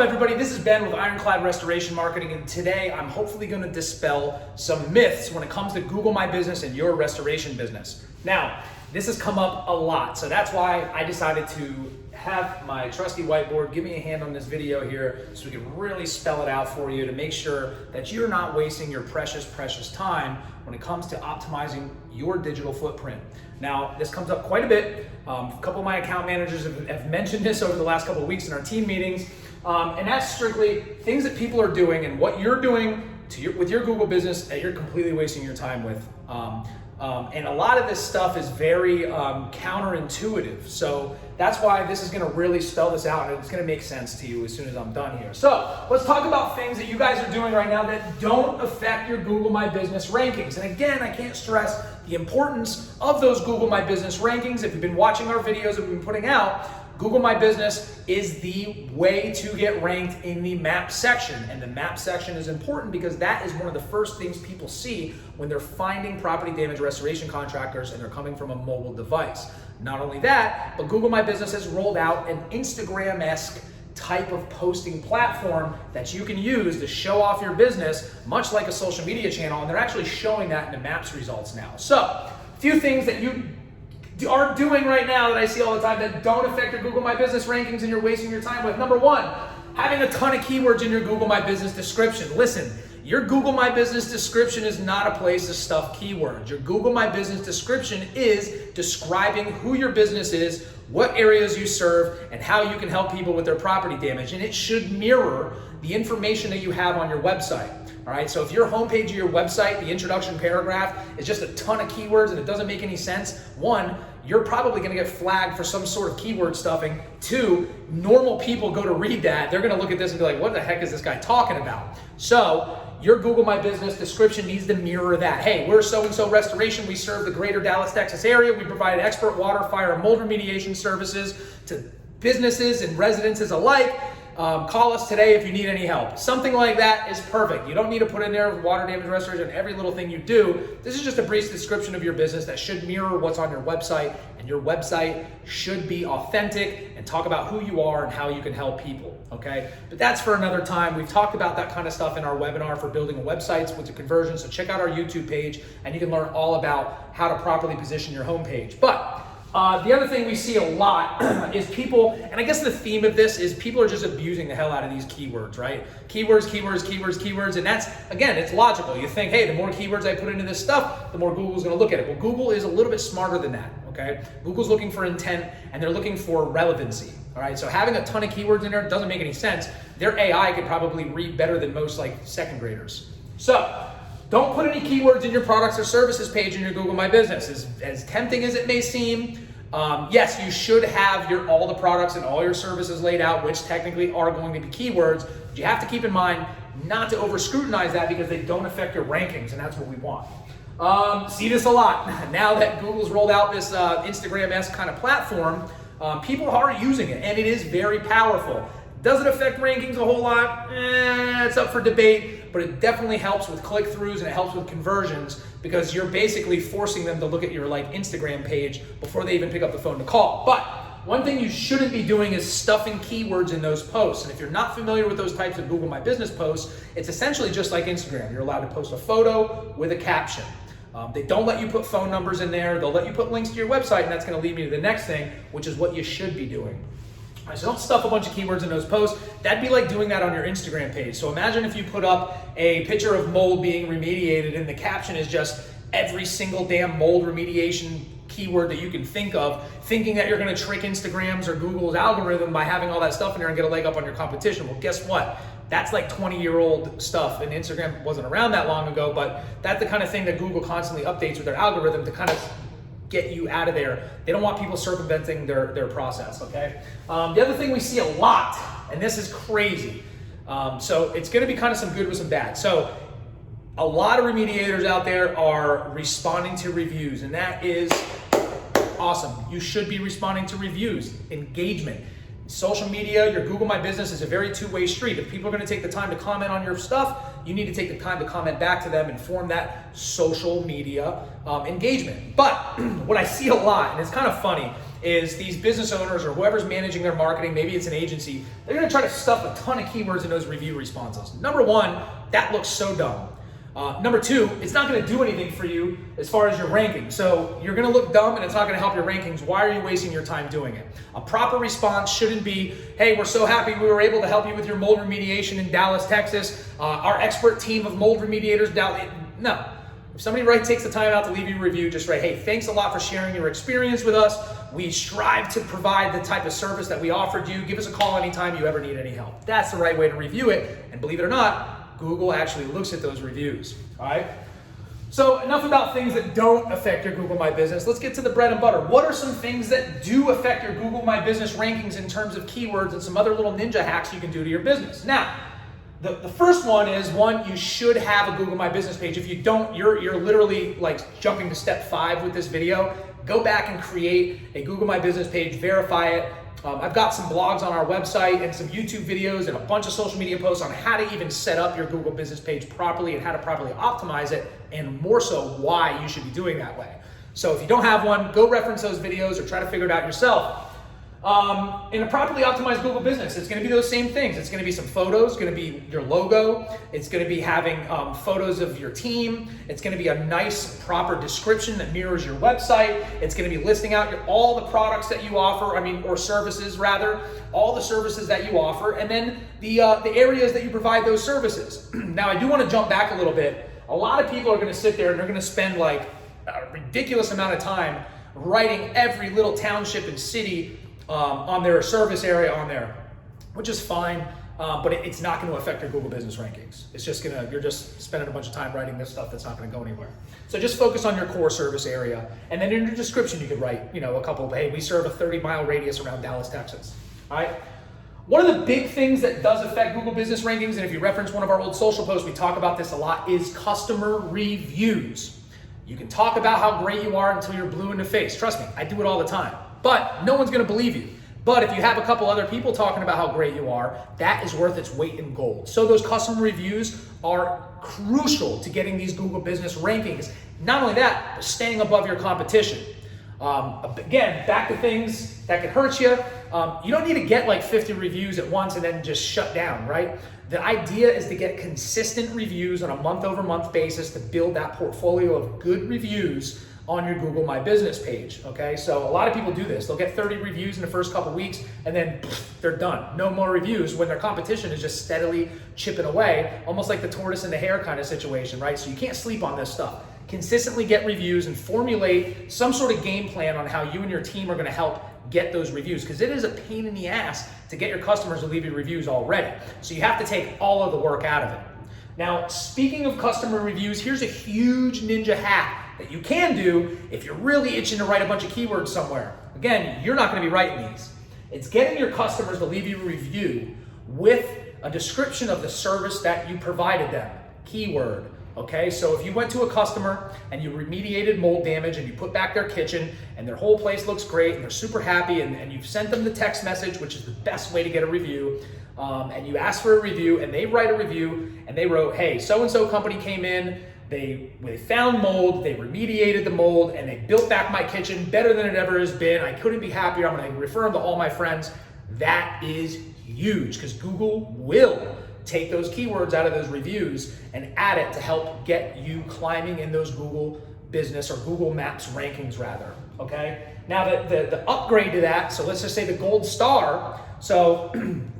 everybody? This is Ben with Ironclad Restoration Marketing, and today I'm hopefully going to dispel some myths when it comes to Google My Business and your restoration business. Now, this has come up a lot, so that's why I decided to have my trusty whiteboard give me a hand on this video here so we can really spell it out for you to make sure that you're not wasting your precious time when it comes to optimizing your digital footprint. Now, this comes up quite a bit. A couple of my account managers have mentioned this over the last couple of weeks in our team meetings, and that's strictly things that people are doing and what you're doing with your Google business that you're completely wasting your time with. And a lot of this stuff is very counterintuitive. So that's why this is going to really spell this out, and it's going to make sense to you as soon as I'm done here. So let's talk about things that you guys are doing right now that don't affect your Google My Business rankings. And again, I can't stress the importance of those Google My Business rankings. If you've been watching our videos that we've been putting out, Google My Business is the way to get ranked in the map section. And the map section is important because that is one of the first things people see when they're finding property damage restoration contractors and they're coming from a mobile device. Not only that, but Google My Business has rolled out an Instagram-esque type of posting platform that you can use to show off your business, much like a social media channel, and they're actually showing that in the maps results now. So, a few things that you are doing right now that I see all the time that don't affect your Google My Business rankings and you're wasting your time with. Number one, having a ton of keywords in your Google My Business description. Listen, your Google My Business description is not a place to stuff keywords. Your Google My Business description is describing who your business is, what areas you serve, and how you can help people with their property damage. And it should mirror the information that you have on your website. All right, so if your homepage of your website, the introduction paragraph, is just a ton of keywords and it doesn't make any sense, one, you're probably gonna get flagged for some sort of keyword stuffing. Two, normal people go to read that, they're gonna look at this and be like, what the heck is this guy talking about? So, your Google My Business description needs to mirror that. Hey, we're so-and-so restoration. We serve the greater Dallas, Texas area. We provide expert water, fire, and mold remediation services to businesses and residences alike. Call us today if you need any help. Something like that is perfect. You don't need to put in there water damage restoration and every little thing you do. This is just a brief description of your business that should mirror what's on your website, and your website should be authentic and talk about who you are and how you can help people, okay? But that's for another time. We've talked about that kind of stuff in our webinar for building websites with the conversion, so check out our YouTube page and you can learn all about how to properly position your homepage. But the other thing we see a lot is people, and I guess the theme of this is people are just abusing the hell out of these keywords, right? Keywords, and that's, again, it's logical. You think, hey, the more keywords I put into this stuff, the more Google's gonna look at it. Well, Google is a little bit smarter than that, okay? Google's looking for intent and they're looking for relevancy, all right? So having a ton of keywords in there doesn't make any sense. Their AI could probably read better than most like second graders. So, don't put any keywords in your products or services page in your Google My Business. As tempting as it may seem, yes, you should have all the products and all your services laid out, which technically are going to be keywords, but you have to keep in mind not to over scrutinize that because they don't affect your rankings, and that's what we want. See this a lot. Now that Google's rolled out this Instagram-esque kind of platform, people are using it, and it is very powerful. Does it affect rankings a whole lot? It's up for debate, but it definitely helps with click-throughs and it helps with conversions because you're basically forcing them to look at your Instagram page before they even pick up the phone to call. But one thing you shouldn't be doing is stuffing keywords in those posts. And if you're not familiar with those types of Google My Business posts, it's essentially just like Instagram. You're allowed to post a photo with a caption. They don't let you put phone numbers in there. They'll let you put links to your website, and that's going to lead me to the next thing, which is what you should be doing. All right, so don't stuff a bunch of keywords in those posts. That'd be like doing that on your Instagram page. So imagine if you put up a picture of mold being remediated and the caption is just every single damn mold remediation keyword that you can think of, thinking that you're gonna trick Instagram's or Google's algorithm by having all that stuff in there and get a leg up on your competition. Well, guess what? That's like 20-year-old stuff, and Instagram wasn't around that long ago, but that's the kind of thing that Google constantly updates with their algorithm to kind of get you out of there. They don't want people circumventing their process, okay? The other thing we see a lot, and this is crazy, so it's gonna be kind of some good with some bad. So a lot of remediators out there are responding to reviews, and that is awesome. You should be responding to reviews, engagement. Social media, your Google My Business is a very two-way street. If people are gonna take the time to comment on your stuff, you need to take the time to comment back to them and form that social media engagement. But what I see a lot, and it's kind of funny, is these business owners or whoever's managing their marketing, maybe it's an agency, they're gonna try to stuff a ton of keywords in those review responses. Number one, that looks so dumb. Number two, it's not gonna do anything for you as far as your ranking. So you're gonna look dumb and it's not gonna help your rankings. Why are you wasting your time doing it? A proper response shouldn't be, hey, we're so happy we were able to help you with your mold remediation in Dallas, Texas. Our expert team of mold remediators, no. If somebody takes the time out to leave you a review, just write, hey, thanks a lot for sharing your experience with us. We strive to provide the type of service that we offered you. Give us a call anytime you ever need any help. That's the right way to review it. And believe it or not, Google actually looks at those reviews, all right? So enough about things that don't affect your Google My Business. Let's get to the bread and butter. What are some things that do affect your Google My Business rankings in terms of keywords and some other little ninja hacks you can do to your business? Now, the first one is, you should have a Google My Business page. If you don't, you're literally like jumping to step 5 with this video. Go back and create a Google My Business page, verify it. I've got some blogs on our website and some YouTube videos and a bunch of social media posts on how to even set up your Google business page properly and how to properly optimize it, and more so why you should be doing that way. So if you don't have one, go reference those videos or try to figure it out yourself. In a properly optimized Google business, it's going to be those same things. It's going to be some photos, going to be your logo. It's going to be having photos of your team. It's going to be a nice, proper description that mirrors your website. It's going to be listing out all the products that you offer, or services rather, all the services that you offer, and then the areas that you provide those services. Now, I do want to jump back a little bit. A lot of people are going to sit there and they're going to spend like a ridiculous amount of time writing every little township and city on their service area on there, which is fine, but it's not going to affect your Google business rankings. It's just you're just spending a bunch of time writing this stuff that's not going to go anywhere. So just focus on your core service area, and then in your description you could write, a couple of, hey, we serve a 30-mile radius around Dallas, Texas. All right. One of the big things that does affect Google business rankings, and if you reference one of our old social posts, we talk about this a lot, is customer reviews. You can talk about how great you are until you're blue in the face. Trust me, I do it all the time. But no one's going to believe you. But if you have a couple other people talking about how great you are, that is worth its weight in gold. So those customer reviews are crucial to getting these Google business rankings. Not only that, but staying above your competition. Again, back to things that could hurt you. You don't need to get like 50 reviews at once and then just shut down, right? The idea is to get consistent reviews on a month-over-month basis to build that portfolio of good reviews on your Google My Business page, okay? So a lot of people do this. They'll get 30 reviews in the first couple weeks and then they're done. No more reviews when their competition is just steadily chipping away, almost like the tortoise and the hare kind of situation, right? So you can't sleep on this stuff. Consistently get reviews and formulate some sort of game plan on how you and your team are gonna help get those reviews, because it is a pain in the ass to get your customers to leave you reviews already. So you have to take all of the work out of it. Now, speaking of customer reviews, here's a huge ninja hack that you can do if you're really itching to write a bunch of keywords somewhere. Again, you're not going to be writing these. It's getting your customers to leave you a review with a description of the service that you provided them. Keyword. Okay, so if you went to a customer and you remediated mold damage and you put back their kitchen and their whole place looks great and they're super happy, and you've sent them the text message, which is the best way to get a review, and you ask for a review and they write a review and they wrote, hey, so-and-so company came in, they found mold, they remediated the mold, and they built back my kitchen better than it ever has been. I couldn't be happier. I'm going to refer them to all my friends. That is huge, because Google will take those keywords out of those reviews and add it to help get you climbing in those Google business or Google Maps rankings rather, okay? Now the upgrade to that, so let's just say the gold star. So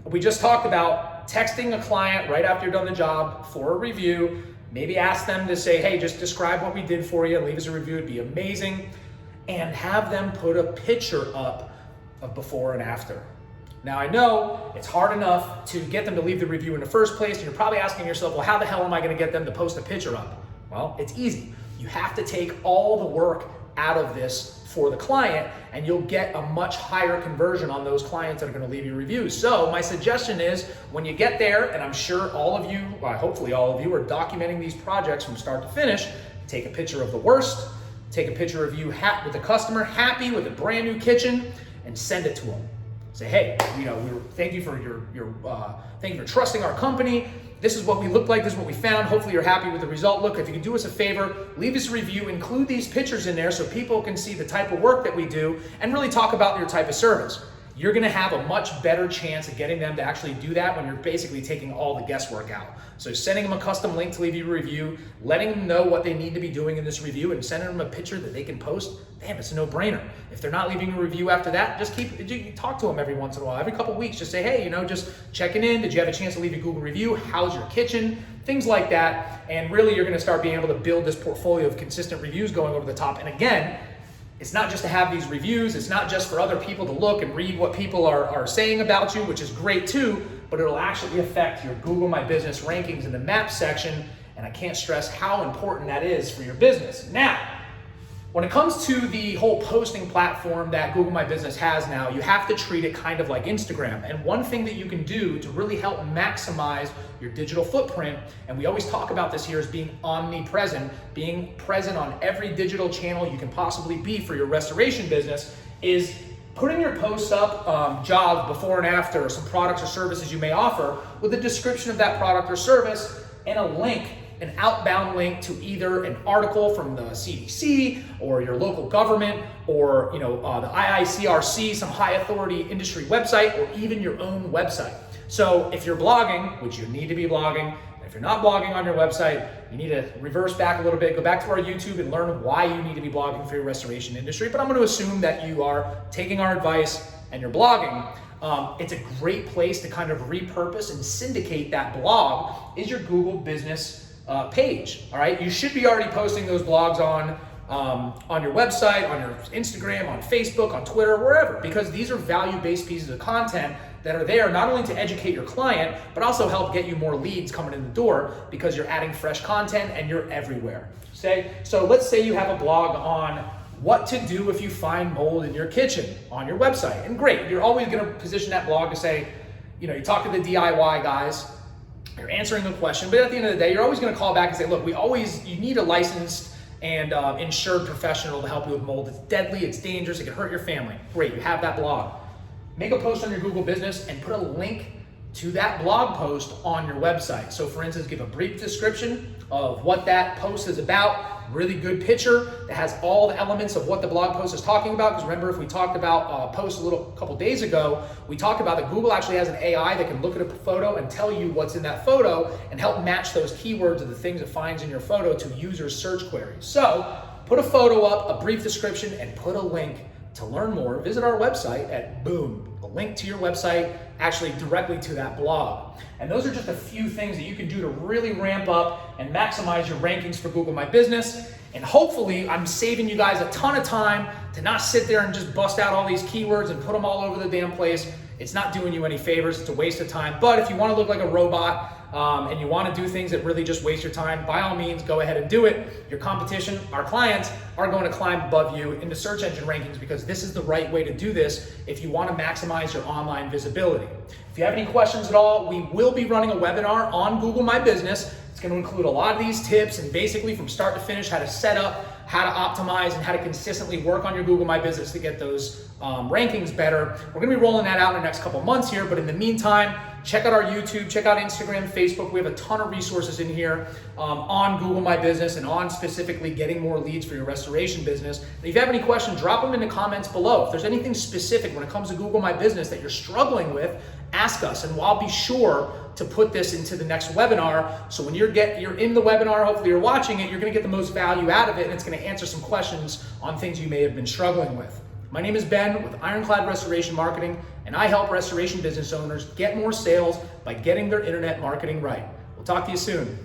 we just talked about texting a client right after you're done the job for a review. Maybe ask them to say, hey, just describe what we did for you and leave us a review. It'd be amazing. And have them put a picture up of before and after. Now, I know it's hard enough to get them to leave the review in the first place, and you're probably asking yourself, well, how the hell am I going to get them to post a picture up? Well, it's easy. You have to take all the work out of this for the client, and you'll get a much higher conversion on those clients that are going to leave you reviews. So my suggestion is, when you get there, and I'm sure all of you, well, hopefully all of you are documenting these projects from start to finish, take a picture of the worst, take a picture of you with the customer happy with a brand new kitchen, and send it to them. Say, hey, thank you for thank you for trusting our company. This is what we look like. This is what we found. Hopefully you're happy with the result. Look, if you can do us a favor, leave us a review, include these pictures in there so people can see the type of work that we do and really talk about your type of service. You're gonna have a much better chance of getting them to actually do that when you're basically taking all the guesswork out. So sending them a custom link to leave you a review, letting them know what they need to be doing in this review, and sending them a picture that they can post, damn, it's a no-brainer. If they're not leaving a review after that, just talk to them every once in a while. Every couple of weeks, just say, hey, just checking in. Did you have a chance to leave a Google review? How's your kitchen? Things like that. And really, you're gonna start being able to build this portfolio of consistent reviews going over the top. And again, it's not just to have these reviews, it's not just for other people to look and read what people are saying about you, which is great too, but it'll actually affect your Google My Business rankings in the map section, and I can't stress how important that is for your business. Now, when it comes to the whole posting platform that Google My Business has now, you have to treat it kind of like Instagram. And one thing that you can do to really help maximize your digital footprint, and we always talk about this here, is being omnipresent, being present on every digital channel you can possibly be for your restoration business, is putting your posts up, jobs before and after, some products or services you may offer, with a description of that product or service and a link, an outbound link to either an article from the CDC or your local government or the IICRC, some high authority industry website, or even your own website. So if you're blogging, which you need to be blogging, and if you're not blogging on your website, you need to reverse back a little bit, go back to our YouTube and learn why you need to be blogging for your restoration industry. But I'm going to assume that you are taking our advice and you're blogging. It's a great place to kind of repurpose and syndicate that blog is your Google Business page. All right, you should be already posting those blogs on your website, on your Instagram, on Facebook, on Twitter, wherever, because these are value-based pieces of content that are there not only to educate your client, but also help get you more leads coming in the door because you're adding fresh content and you're everywhere. So let's say you have a blog on what to do if you find mold in your kitchen on your website. And great, you're always going to position that blog to say, you talk to the DIY guys, you're answering a question, but at the end of the day, you're always going to call back and say, look, you need a licensed and insured professional to help you with mold. It's deadly, it's dangerous, it can hurt your family. Great, you have that blog. Make a post on your Google Business and put a link to that blog post on your website. So for instance, give a brief description of what that post is about, really good picture that has all the elements of what the blog post is talking about. Because remember, if we talked about a post a couple days ago, we talked about that Google actually has an AI that can look at a photo and tell you what's in that photo and help match those keywords of the things it finds in your photo to users' search queries. So put a photo up, a brief description, and put a link. To learn more, visit our website at boom, a link to your website, actually directly to that blog. And those are just a few things that you can do to really ramp up and maximize your rankings for Google My Business. And hopefully I'm saving you guys a ton of time to not sit there and just bust out all these keywords and put them all over the damn place. It's not doing you any favors, it's a waste of time. But if you want to look like a robot, and you want to do things that really just waste your time, by all means, go ahead and do it. Your competition, our clients, are going to climb above you into search engine rankings because this is the right way to do this if you want to maximize your online visibility. If you have any questions at all, we will be running a webinar on Google My Business. It's going to include a lot of these tips and basically from start to finish how to set up, how to optimize, and how to consistently work on your Google My Business to get those rankings better. We're going to be rolling that out in the next couple months here, but in the meantime, check out our YouTube, check out Instagram, Facebook. We have a ton of resources in here on Google My Business and on specifically getting more leads for your restoration business. And if you have any questions, drop them in the comments below. If there's anything specific when it comes to Google My Business that you're struggling with, ask us, and I'll be sure to put this into the next webinar. So when you're in the webinar, hopefully you're watching it, you're going to get the most value out of it, and it's going to answer some questions on things you may have been struggling with. My name is Ben with Ironclad Restoration Marketing, and I help restoration business owners get more sales by getting their internet marketing right. We'll talk to you soon.